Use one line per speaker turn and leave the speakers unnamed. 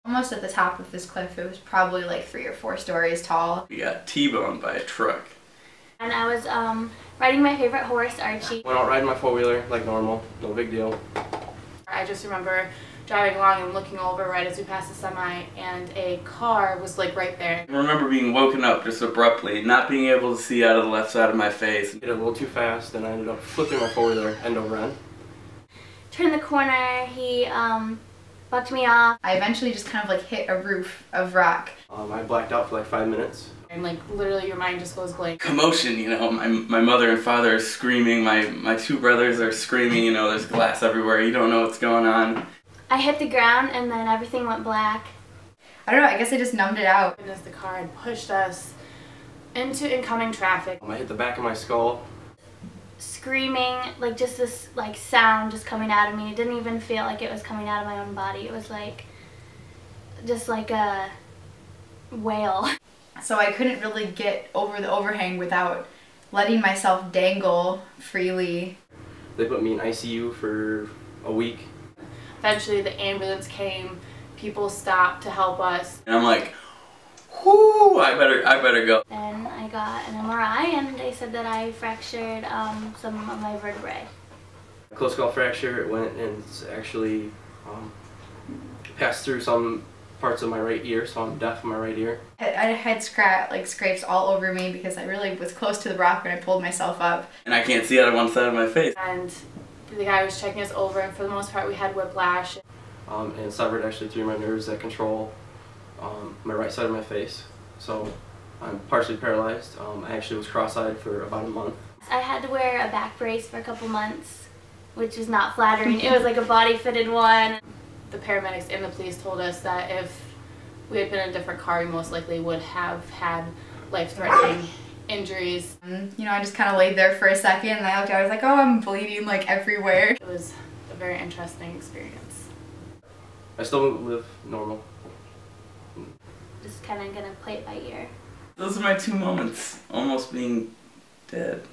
Almost at the top of this cliff. It was probably like 3 or 4 stories tall.
We got T-boned by a truck.
And I was riding my favorite horse, Archie.
Went out riding my four-wheeler like normal, no big deal.
I just remember driving along and looking over right as we passed the semi, and a car was like right there.
I remember being woken up just abruptly, not being able to see out of the left side of my face.
Did it a little too fast, and I ended up flipping my four-wheeler end over end.
Turned the corner, he bucked me off.
I eventually just kind of like hit a roof of rock.
I blacked out for like 5 minutes.
And like literally your mind just goes blank.
Commotion, you know, my mother and father are screaming, my 2 brothers are screaming, you know, there's glass everywhere, you don't know what's going on.
I hit the ground and then everything went black.
I don't know, I guess I just numbed it out.
And as the car had pushed us into incoming traffic.
I hit the back of my skull.
Screaming, like just this like sound just coming out of me. It didn't even feel like it was coming out of my own body. It was like, just like a wail.
So I couldn't really get over the overhang without letting myself dangle freely.
They put me in ICU for a week.
Eventually the ambulance came, people stopped to help us.
And I'm like, whoo, I better go.
And I got an MRI and they said that I fractured some of my vertebrae.
Close skull fracture, it went and it's actually passed through some parts of my right ear, so I'm deaf in my right ear.
I had scrapes all over me because I really was close to the rock when I pulled myself up.
And I can't see out of one side of my face.
And the guy was checking us over, and for the most part we had whiplash.
And severed actually 3 of my nerves that control my right side of my face. So I'm partially paralyzed. I actually was cross-eyed for about a month.
I had to wear a back brace for a couple months, which was not flattering. It was like a body-fitted one.
The paramedics and the police told us that if we had been in a different car, we most likely would have had life-threatening injuries.
You know, I just kind of laid there for a second and I looked out, I was like, oh, I'm bleeding like everywhere.
It was a very interesting experience.
I still live normal.
Just kind of gonna play it by ear.
Those are my 2 moments, almost being dead.